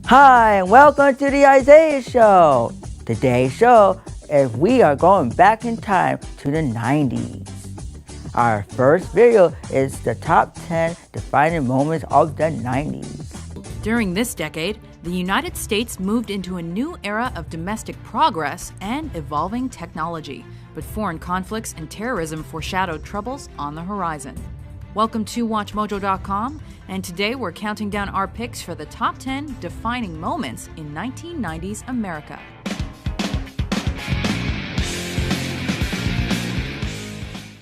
Hi, and welcome to the Isaiah Show. Today's show is we are going back in time to the 90s. Our first video is the top 10 defining moments of the 90s. During this decade, the United States moved into a new era of domestic progress and evolving technology, but foreign conflicts and terrorism foreshadowed troubles on the horizon. Welcome to WatchMojo.com, and today we're counting down our picks for the top 10 defining moments in 1990s America.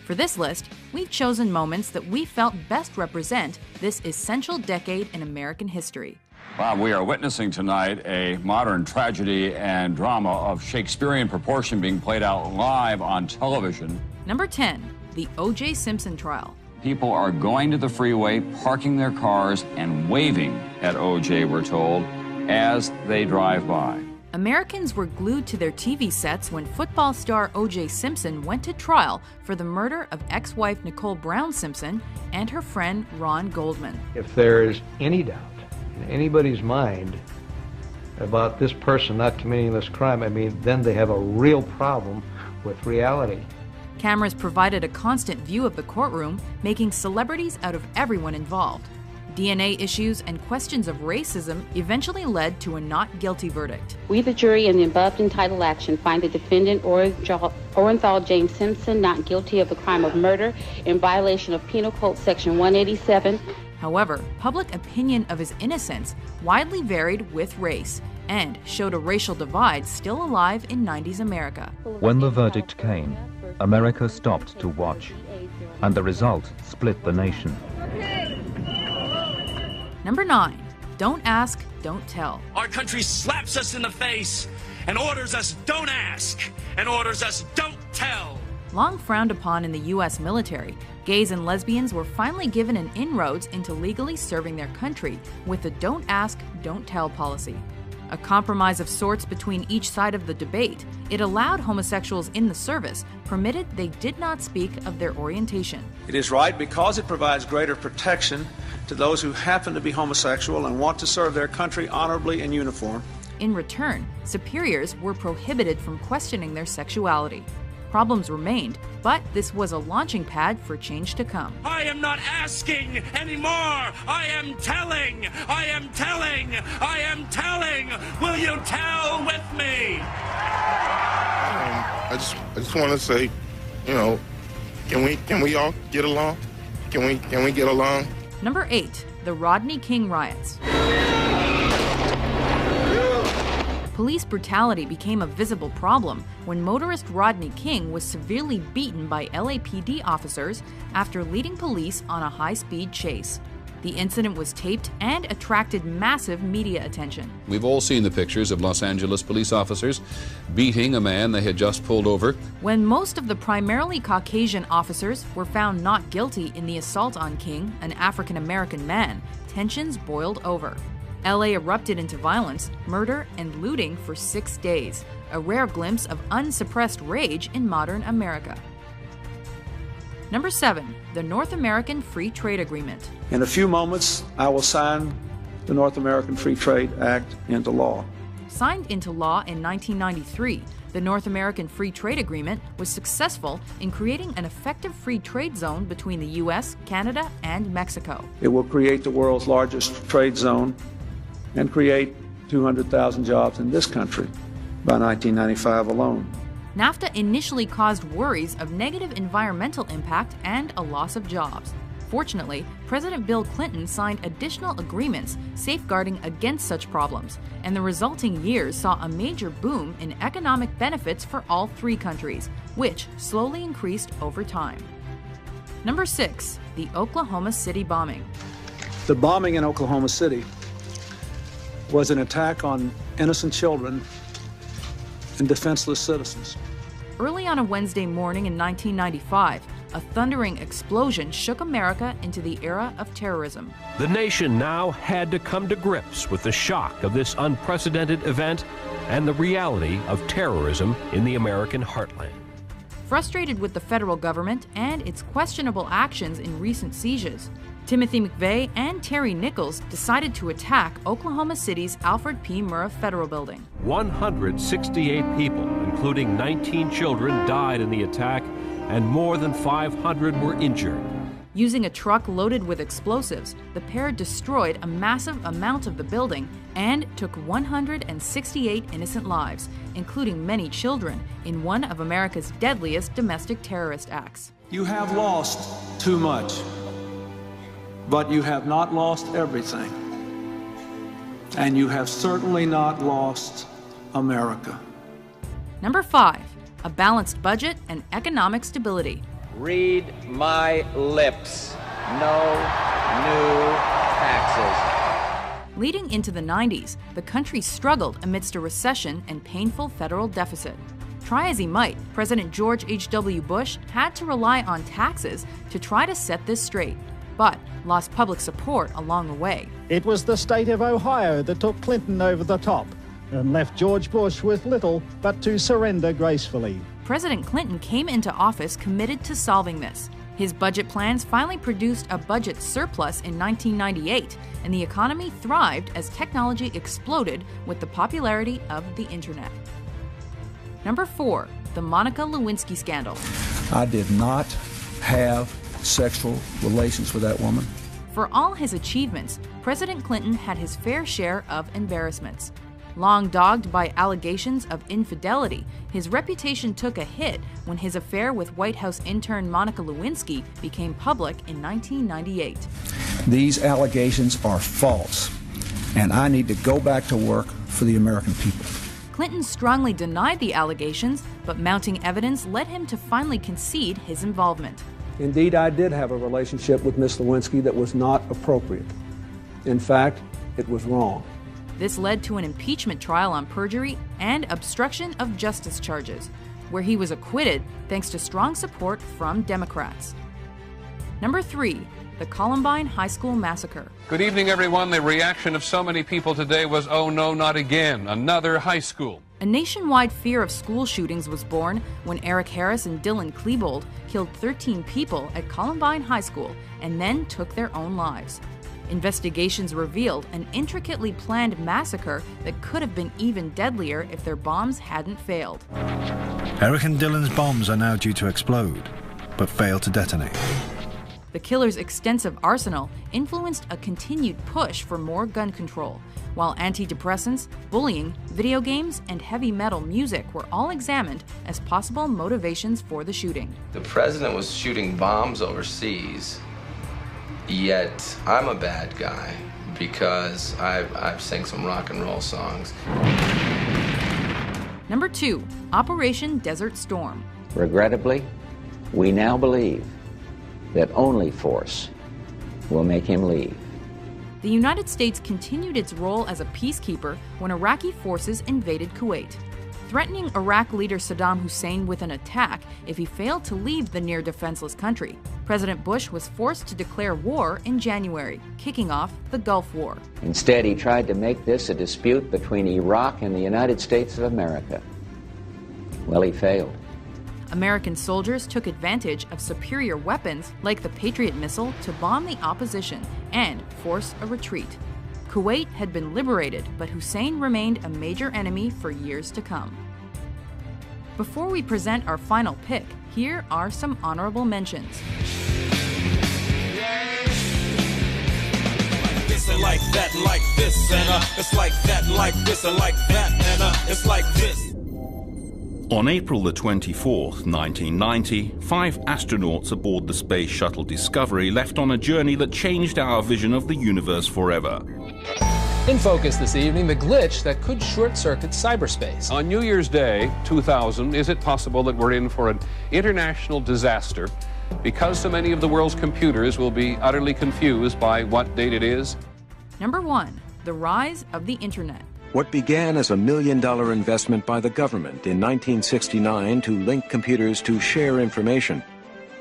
For this list, we've chosen moments that we felt best represent this essential decade in American history. Wow, we are witnessing tonight a modern tragedy and drama of Shakespearean proportion being played out live on television. Number 10, the O.J. Simpson trial. People are going to the freeway, parking their cars, and waving at O.J., we're told, as they drive by. Americans were glued to their TV sets when football star O.J. Simpson went to trial for the murder of ex-wife Nicole Brown Simpson and her friend Ron Goldman. If there is any doubt in anybody's mind about this person not committing this crime, then they have a real problem with reality. Cameras provided a constant view of the courtroom, making celebrities out of everyone involved. DNA issues and questions of racism eventually led to a not guilty verdict. We, the jury, in the above entitled action, find the defendant Orenthal James Simpson not guilty of the crime of murder in violation of Penal Code Section 187. However, public opinion of his innocence widely varied with race and showed a racial divide still alive in 90s America. When the verdict came, America stopped to watch, and the result split the nation. Number 9, don't ask, don't tell. Our country slaps us in the face and orders us don't ask and orders us don't tell. Long frowned upon in the U.S. military, gays and lesbians were finally given an inroads into legally serving their country with the don't ask, don't tell policy. A compromise of sorts between each side of the debate, it allowed homosexuals in the service, promitted they did not speak of their orientation. It is right because it provides greater protection to those who happen to be homosexual and want to serve their country honorably in uniform. In return, superiors were prohibited from questioning their sexuality. Problems remained, but this was a launching pad for change to come. I am not asking anymore. I am telling. I am telling. I am telling. Will you tell with me? I just want to say, can we all get along? Can we get along? Number 8, the Rodney King riots. Police brutality became a visible problem when motorist Rodney King was severely beaten by LAPD officers after leading police on a high-speed chase. The incident was taped and attracted massive media attention. We've all seen the pictures of Los Angeles police officers beating a man they had just pulled over. When most of the primarily Caucasian officers were found not guilty in the assault on King, an African-American man, tensions boiled over. LA erupted into violence, murder, and looting for 6 days, a rare glimpse of unsuppressed rage in modern America. Number 7, the North American Free Trade Agreement. In a few moments, I will sign the North American Free Trade Act into law. Signed into law in 1993, the North American Free Trade Agreement was successful in creating an effective free trade zone between the U.S., Canada, and Mexico. It will create the world's largest trade zone and create 200,000 jobs in this country by 1995 alone. NAFTA initially caused worries of negative environmental impact and a loss of jobs. Fortunately, President Bill Clinton signed additional agreements safeguarding against such problems, and the resulting years saw a major boom in economic benefits for all 3 countries, which slowly increased over time. Number 6, the Oklahoma City bombing. The bombing in Oklahoma City was an attack on innocent children and defenseless citizens. Early on a Wednesday morning in 1995, a thundering explosion shook America into the era of terrorism. The nation now had to come to grips with the shock of this unprecedented event and the reality of terrorism in the American heartland. Frustrated with the federal government and its questionable actions in recent sieges, Timothy McVeigh and Terry Nichols decided to attack Oklahoma City's Alfred P. Murrah Federal Building. 168 people, including 19 children, died in the attack, and more than 500 were injured. Using a truck loaded with explosives, the pair destroyed a massive amount of the building and took 168 innocent lives, including many children, in one of America's deadliest domestic terrorist acts. You have lost too much, but you have not lost everything. And you have certainly not lost America. Number 5, a balanced budget and economic stability. Read my lips. No new taxes. Leading into the 90s, the country struggled amidst a recession and painful federal deficit. Try as he might, President George H.W. Bush had to rely on taxes to try to set this straight, but lost public support along the way. It was the state of Ohio that took Clinton over the top and left George Bush with little but to surrender gracefully. President Clinton came into office committed to solving this. His budget plans finally produced a budget surplus in 1998, and the economy thrived as technology exploded with the popularity of the internet. Number 4, the Monica Lewinsky scandal. I did not have sexual relations with that woman. For all his achievements, President Clinton had his fair share of embarrassments. Long dogged by allegations of infidelity, his reputation took a hit when his affair with White House intern Monica Lewinsky became public in 1998. These allegations are false, and I need to go back to work for the American people. Clinton strongly denied the allegations, but mounting evidence led him to finally concede his involvement. Indeed, I did have a relationship with Miss Lewinsky that was not appropriate. In fact, it was wrong. This led to an impeachment trial on perjury and obstruction of justice charges, where he was acquitted thanks to strong support from Democrats. Number 3, the Columbine High School Massacre. Good evening, everyone. The reaction of so many people today was, oh no, not again, another high school. A nationwide fear of school shootings was born when Eric Harris and Dylan Klebold killed 13 people at Columbine High School and then took their own lives. Investigations revealed an intricately planned massacre that could have been even deadlier if their bombs hadn't failed. Eric and Dylan's bombs are now due to explode, but fail to detonate. The killer's extensive arsenal influenced a continued push for more gun control, while antidepressants, bullying, video games, and heavy metal music were all examined as possible motivations for the shooting. The president was shooting bombs overseas, yet I'm a bad guy because I've sang some rock and roll songs. Number 2, Operation Desert Storm. Regrettably, we now believe that only force will make him leave. The United States continued its role as a peacekeeper when Iraqi forces invaded Kuwait, threatening Iraq leader Saddam Hussein with an attack if he failed to leave the near-defenseless country. President Bush was forced to declare war in January, kicking off the Gulf War. Instead, he tried to make this a dispute between Iraq and the United States of America. Well, he failed. American soldiers took advantage of superior weapons like the Patriot missile to bomb the opposition and force a retreat. Kuwait had been liberated, but Hussein remained a major enemy for years to come. Before we present our final pick, here are some honorable mentions. And like that, and like this, and it's like that, and like this, and like that, and it's like this. On April the 24th, 1990, 5 astronauts aboard the Space Shuttle Discovery left on a journey that changed our vision of the universe forever. In focus this evening, the glitch that could short-circuit cyberspace. On New Year's Day, 2000, is it possible that we're in for an international disaster because so many of the world's computers will be utterly confused by what date it is? Number 1, the rise of the Internet. What began as $1 million investment by the government in 1969 to link computers to share information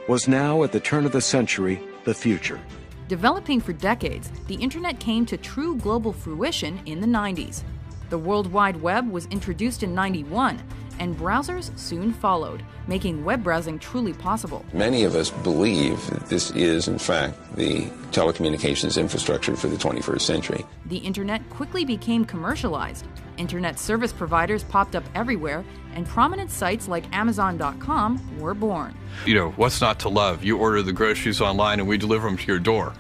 was now, at the turn of the century, the future. Developing for decades, the Internet came to true global fruition in the 90s. The World Wide Web was introduced in 91, and browsers soon followed, making web browsing truly possible. Many of us believe that this is, in fact, the telecommunications infrastructure for the 21st century. The internet quickly became commercialized. Internet service providers popped up everywhere, and prominent sites like Amazon.com were born. You know, what's not to love? You order the groceries online and we deliver them to your door.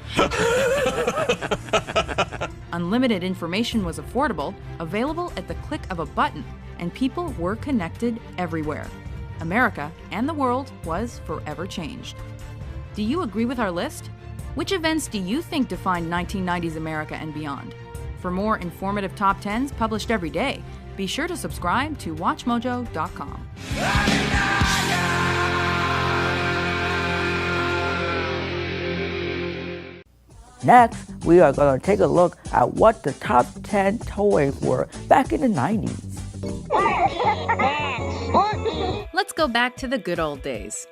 Unlimited information was affordable, available at the click of a button, and people were connected everywhere. America and the world was forever changed. Do you agree with our list? Which events do you think defined 1990s America and beyond? For more informative top 10s published every day, be sure to subscribe to WatchMojo.com. Next, we are going to take a look at what the top 10 toys were back in the 90s. Let's go back to the good old days.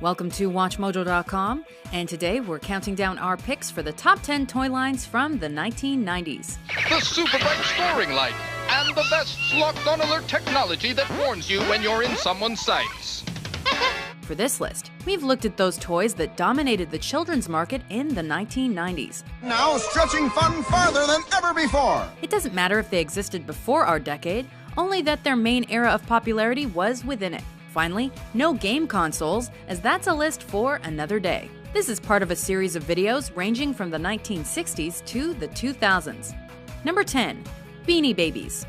Welcome to WatchMojo.com, and today we're counting down our picks for the top 10 toy lines from the 1990s. The super bright scoring light and the best locked-on alert technology that warns you when you're in someone's sights. For this list, we've looked at those toys that dominated the children's market in the 1990s. Now stretching fun farther than ever before. It doesn't matter if they existed before our decade, only that their main era of popularity was within it. Finally, no game consoles, as that's a list for another day. This is part of a series of videos ranging from the 1960s to the 2000s. Number 10. Beanie Babies.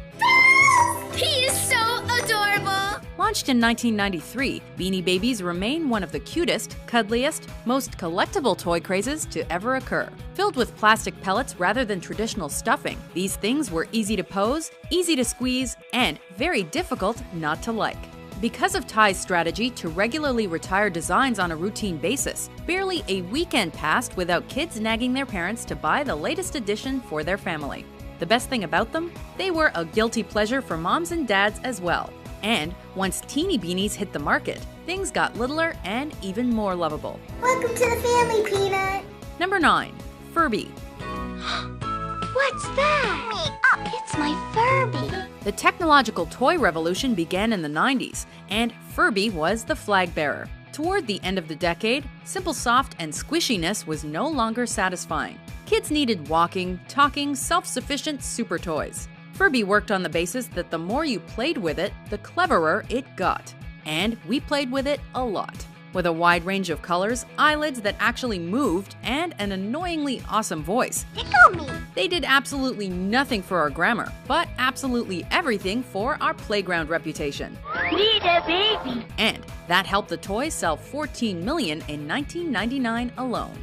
He is so adorable! Launched in 1993, Beanie Babies remain one of the cutest, cuddliest, most collectible toy crazes to ever occur. Filled with plastic pellets rather than traditional stuffing, these things were easy to pose, easy to squeeze, and very difficult not to like. Because of Ty's strategy to regularly retire designs on a routine basis, barely a weekend passed without kids nagging their parents to buy the latest edition for their family. The best thing about them? They were a guilty pleasure for moms and dads as well. And once teeny beanies hit the market, things got littler and even more lovable. Welcome to the family, Peanut. Number 9. Furby. What's that? It's my Furby. The technological toy revolution began in the 90s, and Furby was the flag bearer. Toward the end of the decade, simple soft and squishiness was no longer satisfying. Kids needed walking, talking, self-sufficient super toys. Furby worked on the basis that the more you played with it, the cleverer it got. And we played with it a lot. With a wide range of colors, eyelids that actually moved, and an annoyingly awesome voice. Tickle me! They did absolutely nothing for our grammar, but absolutely everything for our playground reputation. Need a baby! And that helped the toy sell 14 million in 1999 alone.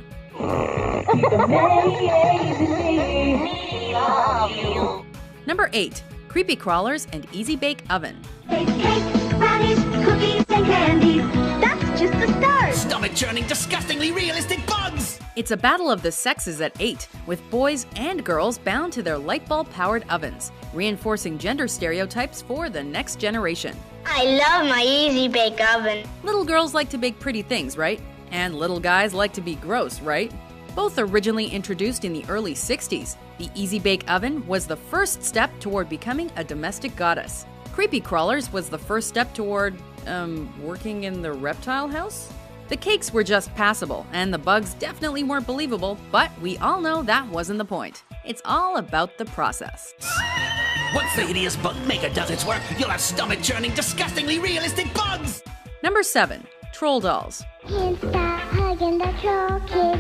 Number 8. Creepy Crawlers and Easy Bake Oven. Cake, brownies, cookies, and candies. That's just the start. Stomach-churning, disgustingly realistic bugs! It's a battle of the sexes at 8, with boys and girls bound to their light bulb-powered ovens, reinforcing gender stereotypes for the next generation. I love my Easy Bake Oven. Little girls like to bake pretty things, right? And little guys like to be gross, right? Both originally introduced in the early 60s, the Easy Bake Oven was the first step toward becoming a domestic goddess. Creepy Crawlers was the first step toward, working in the reptile house? The cakes were just passable, and the bugs definitely weren't believable, but we all know that wasn't the point. It's all about the process. Once the hideous bug maker does its work, you'll have stomach-churning, disgustingly realistic bugs! Number 7. Troll Dolls. Can't stop hugging the troll kid.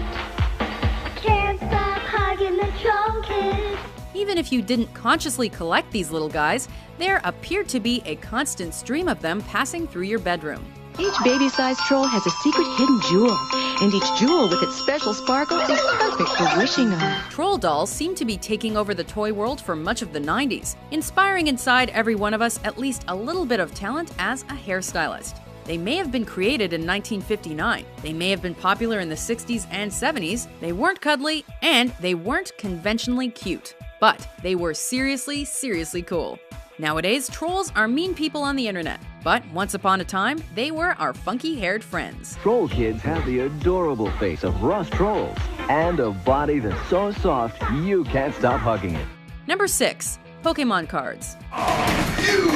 Can't stop hugging the troll kid. Even if you didn't consciously collect these little guys, there appeared to be a constant stream of them passing through your bedroom. Each baby-sized troll has a secret hidden jewel, and each jewel with its special sparkle is perfect for wishing on. Troll dolls seem to be taking over the toy world for much of the 90s, inspiring inside every one of us at least a little bit of talent as a hairstylist. They may have been created in 1959, they may have been popular in the 60s and 70s, they weren't cuddly, and they weren't conventionally cute. But they were seriously, seriously cool. Nowadays, trolls are mean people on the internet, but once upon a time, they were our funky-haired friends. Troll kids have the adorable face of Ross trolls and a body that's so soft you can't stop hugging it. Number 6. Pokemon cards. you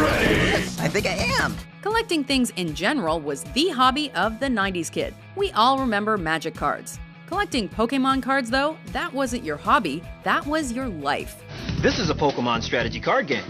ready? I think I am. Collecting things in general was the hobby of the 90s kid. We all remember magic cards. Collecting Pokemon cards, though, that wasn't your hobby, that was your life. This is a Pokemon strategy card game.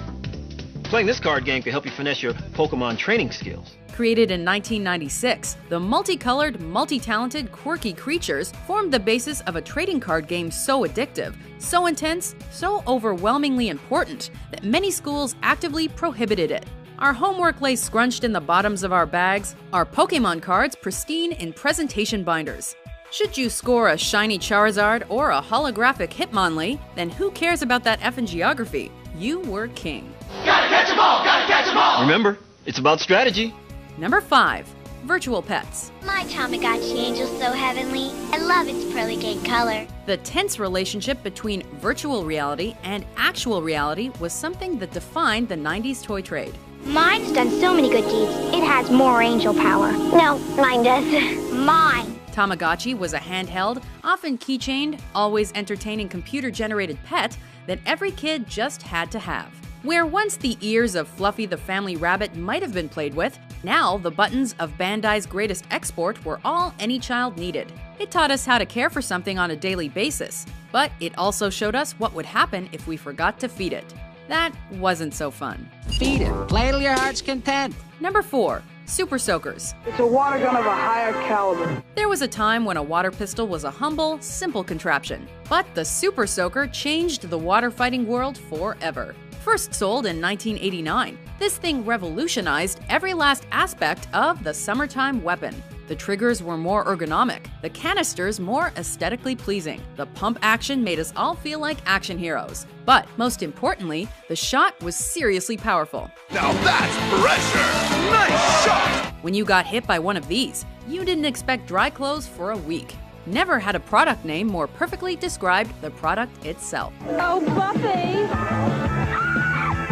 Playing this card game can help you finesse your Pokemon training skills. Created in 1996, the multicolored, multi-talented, quirky creatures formed the basis of a trading card game so addictive, so intense, so overwhelmingly important that many schools actively prohibited it. Our homework lay scrunched in the bottoms of our bags, our Pokemon cards pristine in presentation binders. Should you score a shiny Charizard or a holographic Hitmonlee, then who cares about that effing geography? You were king. Gotta catch 'em all! Gotta catch 'em all! Remember, it's about strategy. Number 5. Virtual pets. My Tamagotchi angel's so heavenly. I love its pearly gay color. The tense relationship between virtual reality and actual reality was something that defined the 90s toy trade. Mine's done so many good deeds, it has more angel power. No, mine does. Mine. Tamagotchi was a handheld, often keychained, always entertaining computer-generated pet that every kid just had to have. Where once the ears of Fluffy the family rabbit might have been played with, now the buttons of Bandai's greatest export were all any child needed. It taught us how to care for something on a daily basis, but it also showed us what would happen if we forgot to feed it. That wasn't so fun. Feed it. Play till your heart's content. Number 4. Super Soakers. It's a water gun of a higher caliber. There was a time when a water pistol was a humble, simple contraption. But the Super Soaker changed the water fighting world forever. First sold in 1989, this thing revolutionized every last aspect of the summertime weapon. The triggers were more ergonomic, the canisters more aesthetically pleasing, the pump action made us all feel like action heroes. But most importantly, the shot was seriously powerful. Now that's pressure! Nice shot! When you got hit by one of these, you didn't expect dry clothes for a week. Never had a product name more perfectly described the product itself. Oh, Buffy!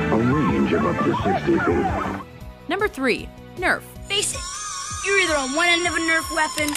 A range of up to 60 feet. Number 3. Nerf. Face it, you're either on one end of a Nerf weapon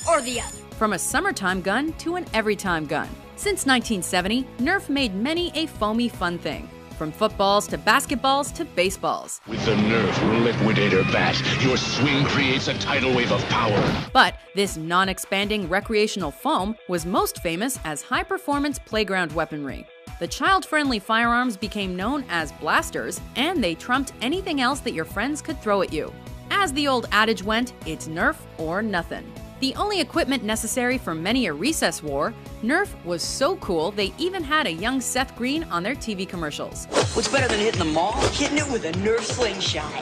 or the other. From a summertime gun to an everytime gun. Since 1970, Nerf made many a foamy fun thing. From footballs to basketballs to baseballs. With the Nerf Liquidator Bat, your swing creates a tidal wave of power. But this non-expanding recreational foam was most famous as high-performance playground weaponry. The child-friendly firearms became known as blasters, and they trumped anything else that your friends could throw at you. As the old adage went, it's Nerf or nothing. The only equipment necessary for many a recess war, Nerf was so cool they even had a young Seth Green on their TV commercials. What's better than hitting the mall? Hitting it with a Nerf slingshot.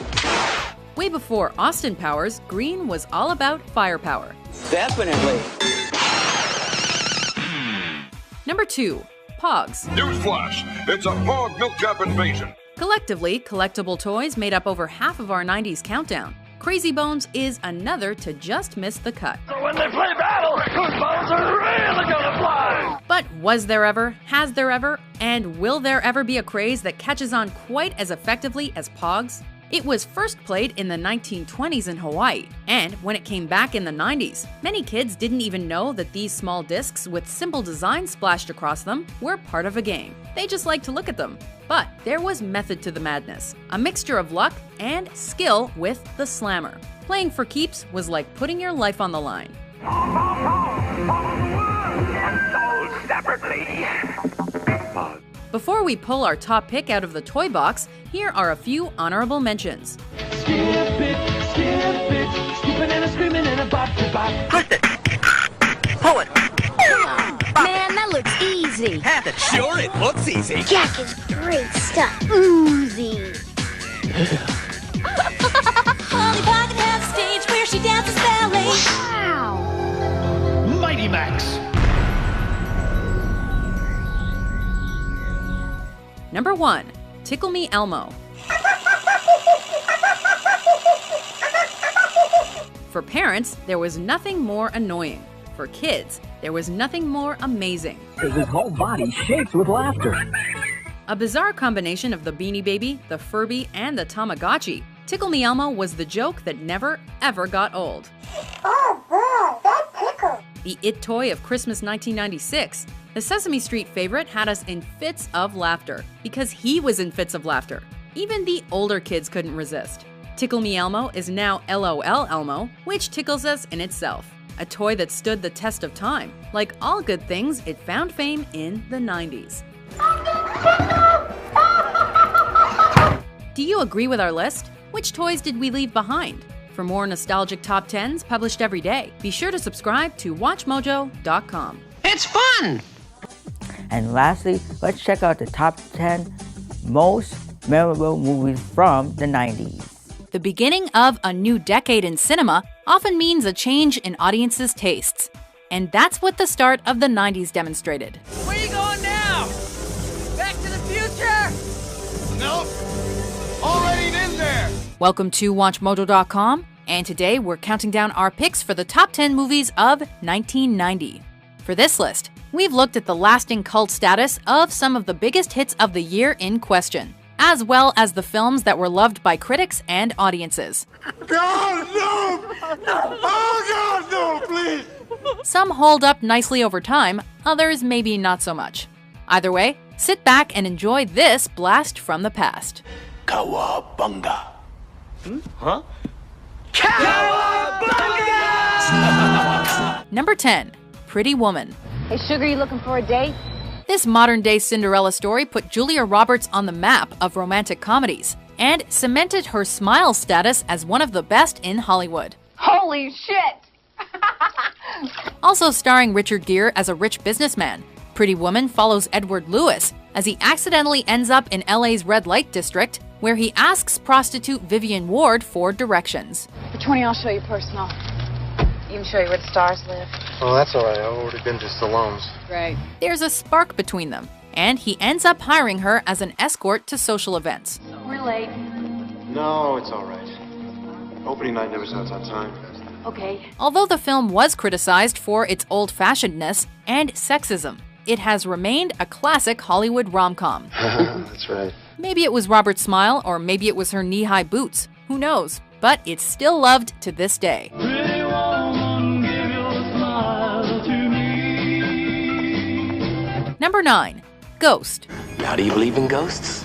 Way before Austin Powers, Green was all about firepower. Definitely. Number 2. Pogs. Newsflash, it's a Pog milk jab invasion. Collectively, collectible toys made up over half of our 90s countdown. Crazy Bones is another to just miss the cut. So when they play battle, those bones are really gonna fly! But was there ever, has there ever, and will there ever be a craze that catches on quite as effectively as Pogs? It was first played in the 1920s in Hawaii, and when it came back in the 90s, many kids didn't even know that these small discs with simple designs splashed across them were part of a game. They just liked to look at them. But there was method to the madness, a mixture of luck and skill with the slammer. Playing for keeps was like putting your life on the line. And sold separately. Before we pull our top pick out of the toy box, here are a few honorable mentions. Skip it, skipping and a screaming and a bop to bop. Twist it. Pull it. Man, that looks easy. Half it. Sure, it looks easy. Jack is great stuff. Oozy. Polly Pocket has a stage where she dances ballet. Wow. Mighty Max. Number 1. Tickle Me Elmo. For parents, there was nothing more annoying. For kids, there was nothing more amazing. His whole body's shaped with laughter. A bizarre combination of the Beanie Baby, the Furby, and the Tamagotchi, Tickle Me Elmo was the joke that never, ever got old. Oh boy, that tickles. the it toy of Christmas 1996, the Sesame Street favorite had us in fits of laughter because he was in fits of laughter. Even the older kids couldn't resist. Tickle Me Elmo is now LOL Elmo, which tickles us in itself. A toy that stood the test of time. Like all good things, it found fame in the 90s. Do you agree with our list? Which toys did we leave behind? For more nostalgic top 10s published every day, be sure to subscribe to WatchMojo.com. It's fun! And lastly, let's check out the top 10 most memorable movies from the 90s. The beginning of a new decade in cinema often means a change in audiences' tastes. And that's what the start of the 90s demonstrated. Where are you going now? Back to the future? Nope. Already been there. Welcome to WatchMojo.com, and today we're counting down our picks for the top 10 movies of 1990. For this list, we've looked at the lasting cult status of some of the biggest hits of the year in question, as well as the films that were loved by critics and audiences. God, no! Oh, God, no, please! Some hold up nicely over time, others maybe not so much. Either way, sit back and enjoy this blast from the past. Cowabunga. Huh? Number 10. Pretty Woman. Hey, Sugar, you looking for a date? This modern-day Cinderella story put Julia Roberts on the map of romantic comedies and cemented her smile status as one of the best in Hollywood. Holy shit! Also starring Richard Gere as a rich businessman, Pretty Woman follows Edward Lewis as he accidentally ends up in LA's red light district, where he asks prostitute Vivian Ward for directions. For 20, I'll show you personal. Even show you where the stars live. Oh, that's all right. I've already been to Stallone's. Great. There's a spark between them, and he ends up hiring her as an escort to social events. We're late. No, it's all right. Opening night never starts on time. Okay. Although the film was criticized for its old-fashionedness and sexism, it has remained a classic Hollywood rom-com. That's right. Maybe it was Robert's smile, or maybe it was her knee-high boots. Who knows? But it's still loved to this day. Number 9. Ghost. Now, do you believe in ghosts?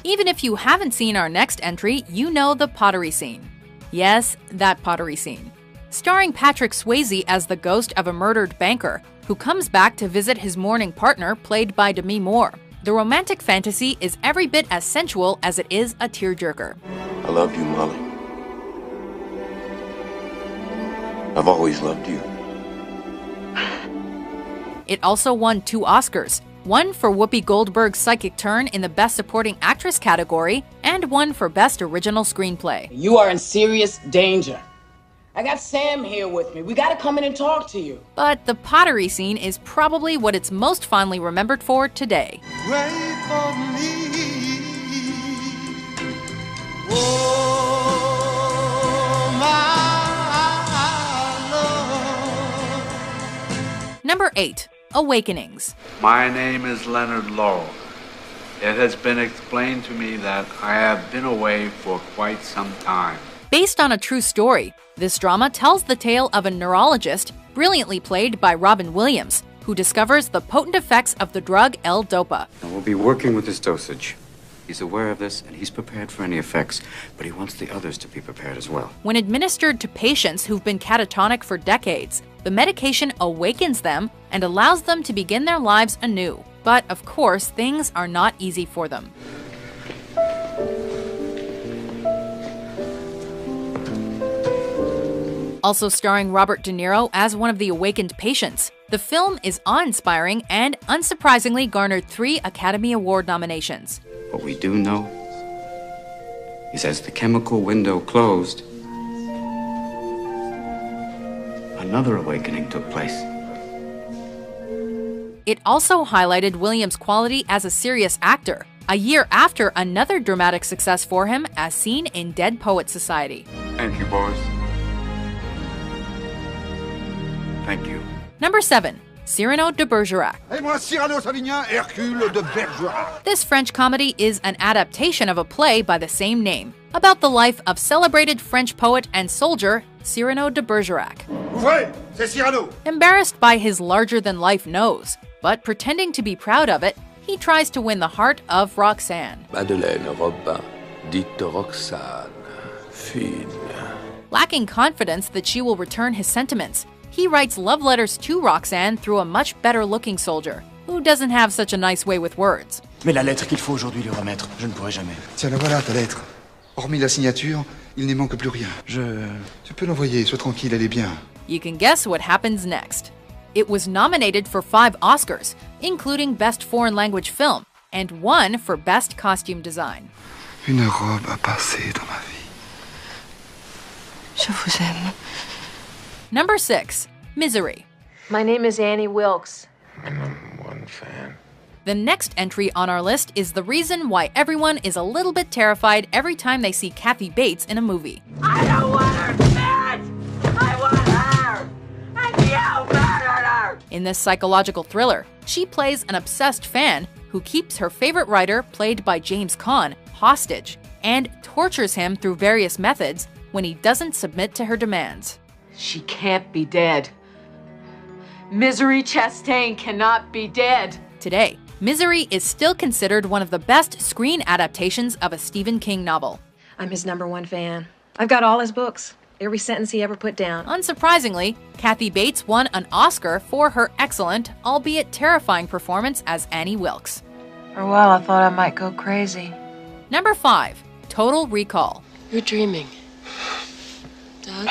Even if you haven't seen our next entry, you know the pottery scene. Yes, that pottery scene. Starring Patrick Swayze as the ghost of a murdered banker who comes back to visit his mourning partner, played by Demi Moore. The romantic fantasy is every bit as sensual as it is a tearjerker. I love you, Molly. I've always loved you. It also won 2 Oscars, one for Whoopi Goldberg's psychic turn in the Best Supporting Actress category, and one for Best Original Screenplay. You are in serious danger. I got Sam here with me. We gotta come in and talk to you. But the pottery scene is probably what it's most fondly remembered for today. Wait for me. Oh, my love. Number 8. Awakenings. My name is Leonard Laurel. It has been explained to me that I have been away for quite some time. Based on a true story, this drama tells the tale of a neurologist, brilliantly played by Robin Williams, who discovers the potent effects of the drug L-Dopa. We'll be working with his dosage. He's aware of this, and he's prepared for any effects, but he wants the others to be prepared as well. When administered to patients who've been catatonic for decades, the medication awakens them and allows them to begin their lives anew. But of course, things are not easy for them. Also starring Robert De Niro as one of the awakened patients, the film is awe-inspiring and unsurprisingly garnered 3 Academy Award nominations. What we do know is as the chemical window closed, another awakening took place. It also highlighted Williams' quality as a serious actor, a year after another dramatic success for him as seen in Dead Poets Society. Thank you, boys. Thank you. Number 7. Cyrano de Bergerac. Et moi, Cyrano Savinien, Hercule de Bergerac. This French comedy is an adaptation of a play by the same name, about the life of celebrated French poet and soldier Cyrano de Bergerac. Ouvrez! C'est Cyrano! Embarrassed by his larger-than-life nose, but pretending to be proud of it, he tries to win the heart of Roxanne. Madeleine Robin, dite Roxane, fine. Lacking confidence that she will return his sentiments, he writes love letters to Roxanne through a much better-looking soldier, who doesn't have such a nice way with words. Mais la lettre qu'il faut aujourd'hui lui remettre, je ne pourrai jamais. Tiens, la voilà, ta lettre. Hormis la signature, il n'y manque plus rien. Tu peux l'envoyer, sois tranquille, elle est bien. You can guess what happens next. It was nominated for 5 Oscars, including Best Foreign Language Film, and 1 for Best Costume Design. Une robe à passer dans ma vie. Je vous aime. Number 6. Misery. My name is Annie Wilkes. I'm one fan. The next entry on our list is the reason why everyone is a little bit terrified every time they see Kathy Bates in a movie. I don't want her dead! I want her! And you murdered her! In this psychological thriller, she plays an obsessed fan who keeps her favorite writer, played by James Caan, hostage and tortures him through various methods when he doesn't submit to her demands. She can't be dead. Misery Chastain cannot be dead. Today, Misery is still considered one of the best screen adaptations of a Stephen King novel. I'm his #1 fan. I've got all his books, every sentence he ever put down. Unsurprisingly, Kathy Bates won an Oscar for her excellent, albeit terrifying performance as Annie Wilkes. For a while, I thought I might go crazy. Number 5. Total Recall. You're dreaming. Doug?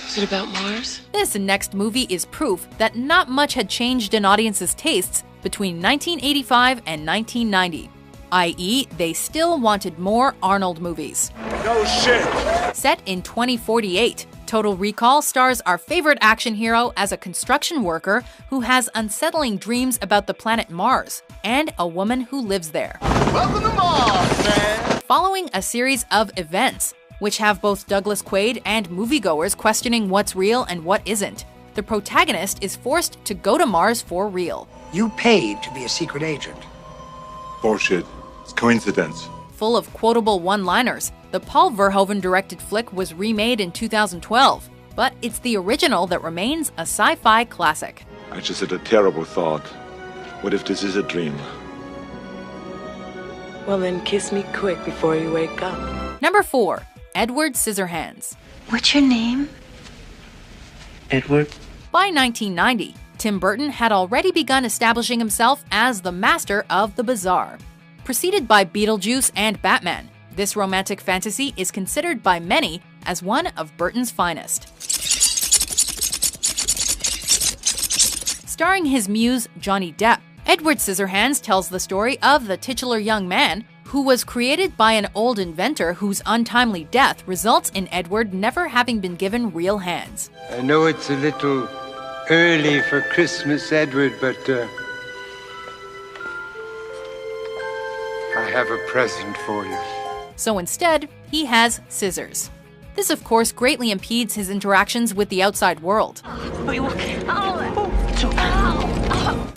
Is it about Mars? This next movie is proof that not much had changed in audiences' tastes between 1985 and 1990, i.e., they still wanted more Arnold movies. No shit! Set in 2048, Total Recall stars our favorite action hero as a construction worker who has unsettling dreams about the planet Mars and a woman who lives there. Welcome to Mars, man! Following a series of events, which have both Douglas Quaid and moviegoers questioning what's real and what isn't, the protagonist is forced to go to Mars for real. You paid to be a secret agent. Bullshit. It's coincidence. Full of quotable one-liners, the Paul Verhoeven-directed flick was remade in 2012, but it's the original that remains a sci-fi classic. I just had a terrible thought. What if this is a dream? Well, then kiss me quick before you wake up. Number 4. Edward Scissorhands. What's your name? Edward? By 1990, Tim Burton had already begun establishing himself as the master of the bizarre. Preceded by Beetlejuice and Batman, this romantic fantasy is considered by many as one of Burton's finest. Starring his muse, Johnny Depp, Edward Scissorhands tells the story of the titular young man who was created by an old inventor whose untimely death results in Edward never having been given real hands. I know it's a little early for Christmas, Edward, but I have a present for you. So instead, he has scissors. This, of course, greatly impedes his interactions with the outside world.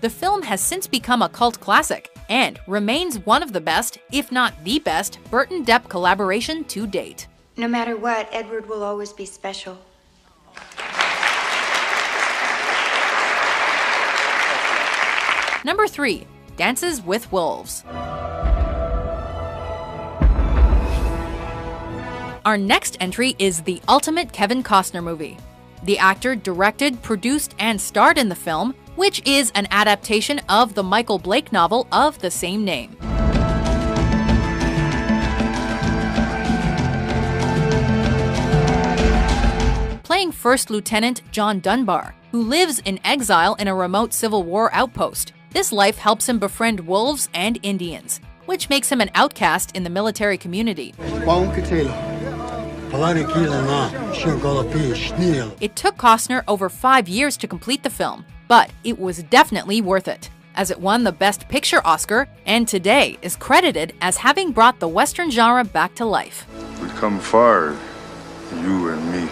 The film has since become a cult classic and remains one of the best, if not the best, Burton-Depp collaboration to date. No matter what, Edward will always be special. Number 3. Dances with Wolves. Our next entry is the ultimate Kevin Costner movie. The actor directed, produced, and starred in the film, which is an adaptation of the Michael Blake novel of the same name. Playing First Lieutenant John Dunbar, who lives in exile in a remote Civil War outpost. This life helps him befriend wolves and Indians, which makes him an outcast in the military community. It took Costner over 5 years to complete the film, but it was definitely worth it, as it won the Best Picture Oscar and today is credited as having brought the Western genre back to life. We've come far, you and me.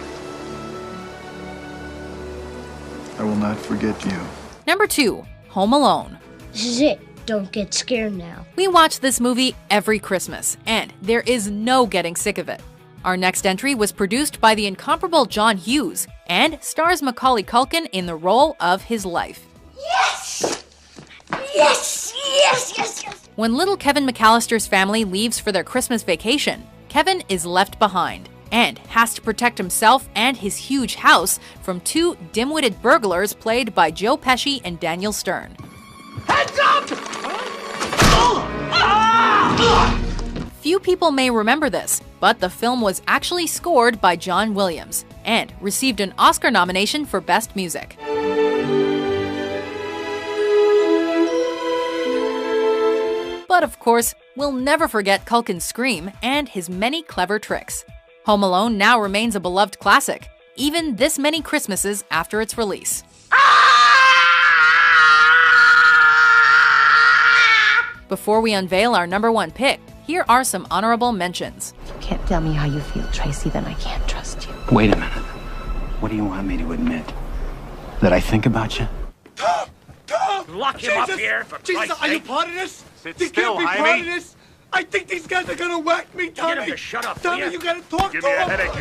I will not forget you. Number 2. Home Alone. This is it. Don't get scared now. We watch this movie every Christmas, and there is no getting sick of it. Our next entry was produced by the incomparable John Hughes and stars Macaulay Culkin in the role of his life. Yes! Yes! Yes! Yes! Yes! When little Kevin McAllister's family leaves for their Christmas vacation, Kevin is left behind and has to protect himself and his huge house from two dim-witted burglars played by Joe Pesci and Daniel Stern. Heads up! Few people may remember this, but the film was actually scored by John Williams and received an Oscar nomination for Best Music. But of course, we'll never forget Culkin's scream and his many clever tricks. Home Alone now remains a beloved classic, even this many Christmases after its release. Before we unveil our #1 pick, here are some honorable mentions. If you can't tell me how you feel, Tracy, then I can't trust you. Wait a minute. What do you want me to admit? That I think about you? Lock him up here for Jesus, Christ's are you sake. part of this? Sit You still, can't be Jaime. part of this. I think these guys are gonna whack me, Tommy. Get him to shut up, Tommy, will you gotta talk Give to me a him. headache,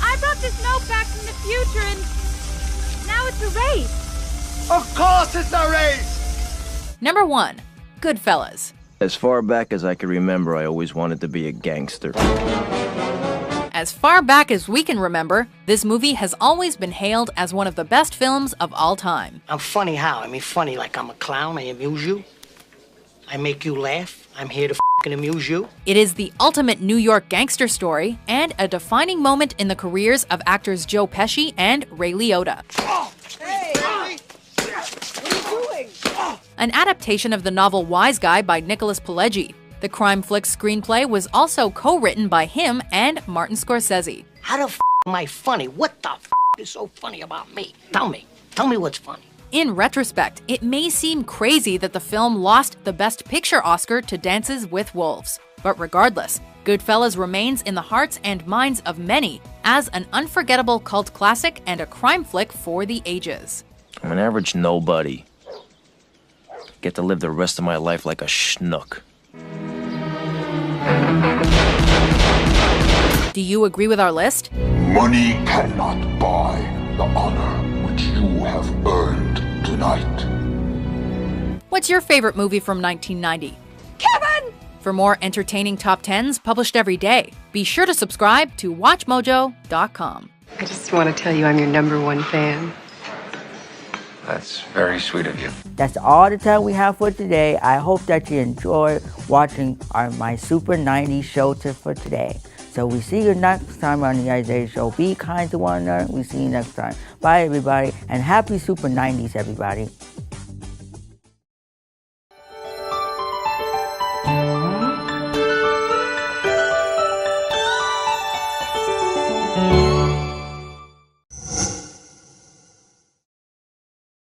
I brought this note back from the future and now it's erased. Of course it's a race! #1, Goodfellas. As far back as I can remember, I always wanted to be a gangster. As far back as we can remember, this movie has always been hailed as one of the best films of all time. I'm funny how? I mean, funny like I'm a clown. I amuse you. I make you laugh. I'm here to f***ing amuse you. It is the ultimate New York gangster story and a defining moment in the careers of actors Joe Pesci and Ray Liotta. Hey! What are you doing? An adaptation of the novel Wise Guy by Nicholas Pileggi. The crime flick screenplay was also co-written by him and Martin Scorsese. How the f*** am I funny? What the f*** is so funny about me? Tell me. Tell me what's funny. In retrospect, it may seem crazy that the film lost the Best Picture Oscar to Dances with Wolves. But regardless, Goodfellas remains in the hearts and minds of many as an unforgettable cult classic and a crime flick for the ages. I'm an average nobody. Get to live the rest of my life like a schnook. Do you agree with our list? Money cannot buy the honor which you have earned tonight. What's your favorite movie from 1990? Kevin! For more entertaining top 10s published every day, be sure to subscribe to WatchMojo.com. I just want to tell you I'm your #1 fan. That's very sweet of you. That's all the time we have for today. I hope that you enjoyed watching my Super 90s show tip for today. So we see you next time on the Isaiah Show. Be kind to one another. We see you next time. Bye, everybody, and happy Super 90s, everybody.